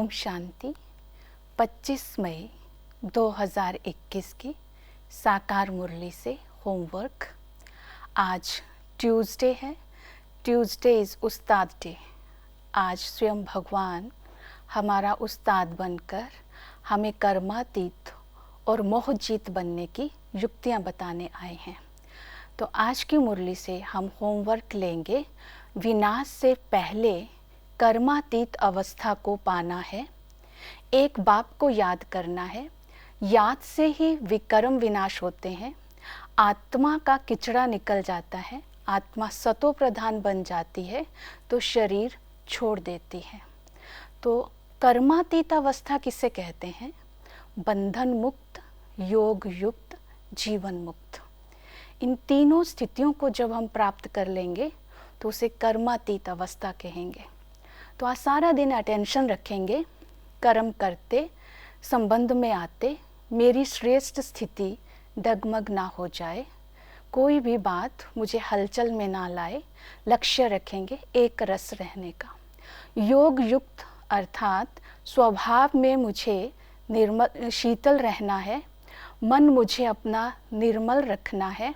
ओम शांति। 25 मई 2021 की साकार मुरली से होमवर्क। आज ट्यूसडे है। Tuesday is Ustad day. आज स्वयं भगवान हमारा उस्ताद बनकर हमें कर्मातीत और मोहजीत बनने की युक्तियाँ बताने आए हैं। तो आज की मुरली से हम होमवर्क लेंगे। विनाश से पहले कर्मातीत अवस्था को पाना है। एक बाप को याद करना है। याद से ही विकर्म विनाश होते हैं। आत्मा का किचड़ा निकल जाता है, आत्मा सतो प्रधान बन जाती है तो शरीर छोड़ देती है। तो कर्मातीत अवस्था किसे कहते हैं? बंधन मुक्त, योग युक्त, जीवन मुक्त। इन तीनों स्थितियों को जब हम प्राप्त कर लेंगे तो उसे कर्मातीत अवस्था कहेंगे। तो आज सारा दिन अटेंशन रखेंगे, कर्म करते, संबंध में आते मेरी श्रेष्ठ स्थिति डगमग ना हो जाए, कोई भी बात मुझे हलचल में ना लाए। लक्ष्य रखेंगे एक रस रहने का। योग युक्त अर्थात स्वभाव में मुझे निर्मल शीतल रहना है, मन मुझे अपना निर्मल रखना है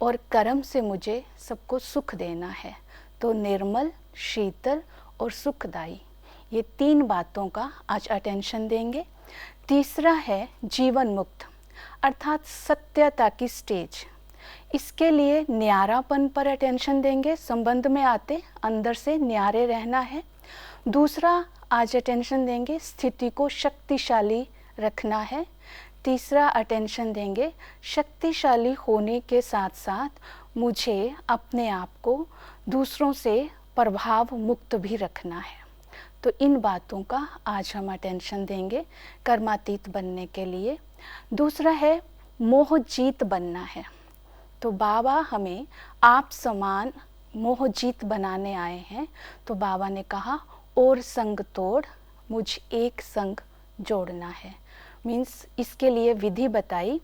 और कर्म से मुझे सबको सुख देना है। तो निर्मल, शीतल और सुखदायी, ये तीन बातों का आज अटेंशन देंगे। तीसरा है जीवन मुक्त अर्थात सत्यता की स्टेज। इसके लिए न्यारापन पर अटेंशन देंगे। संबंध में आते अंदर से न्यारे रहना है। दूसरा आज अटेंशन देंगे स्थिति को शक्तिशाली रखना है। तीसरा अटेंशन देंगे शक्तिशाली होने के साथ साथ मुझे अपने आप को दूसरों से प्रभाव मुक्त भी रखना है। तो इन बातों का आज हम अटेंशन देंगे कर्मातीत बनने के लिए। दूसरा है मोहजीत बनना है। तो बाबा हमें आप समान मोहजीत बनाने आए हैं। तो बाबा ने कहा और संग तोड़, मुझ एक संग जोड़ना है। मीन्स इसके लिए विधि बताई।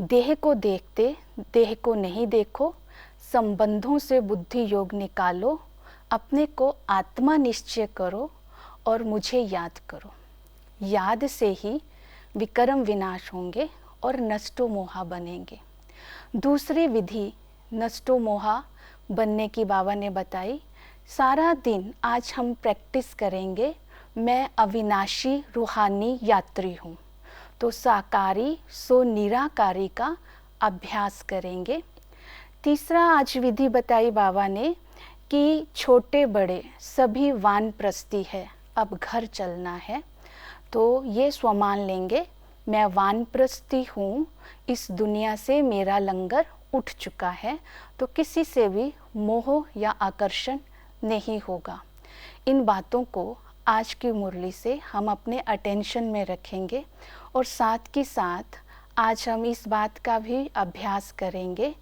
देह को देखते देह को नहीं देखो, संबंधों से बुद्धि योग निकालो, अपने को आत्मा निश्चय करो और मुझे याद करो। याद से ही विकर्म विनाश होंगे और नष्टो मोहा बनेंगे। दूसरी विधि नष्टो मोहा बनने की बाबा ने बताई। सारा दिन आज हम प्रैक्टिस करेंगे, मैं अविनाशी रूहानी यात्री हूँ। तो साकारी सो निराकारी का अभ्यास करेंगे। तीसरा आज विधि बताई बाबा ने कि छोटे बड़े सभी वानप्रस्थी है, अब घर चलना है। तो ये स्वमान लेंगे, मैं वानप्रस्थी हूँ, इस दुनिया से मेरा लंगर उठ चुका है। तो किसी से भी मोह या आकर्षण नहीं होगा। इन बातों को आज की मुरली से हम अपने अटेंशन में रखेंगे और साथ के साथ आज हम इस बात का भी अभ्यास करेंगे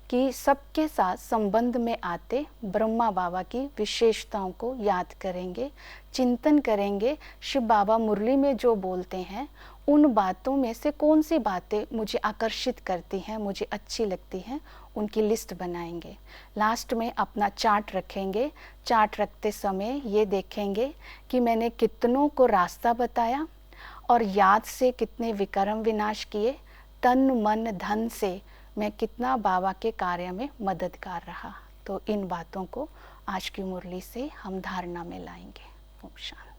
कि सबके साथ संबंध में आते ब्रह्मा बाबा की विशेषताओं को याद करेंगे, चिंतन करेंगे। शिव बाबा मुरली में जो बोलते हैं उन बातों में से कौन सी बातें मुझे आकर्षित करती हैं, मुझे अच्छी लगती हैं, उनकी लिस्ट बनाएंगे। लास्ट में अपना चार्ट रखेंगे। चार्ट रखते समय ये देखेंगे कि मैंने कितनों को रास्ता बताया और याद से कितने विकर्म विनाश किए, तन मन धन से मैं कितना बाबा के कार्य में मददगार रहा। तो इन बातों को आज की मुरली से हम धारणा में लाएंगे। ओम शांति।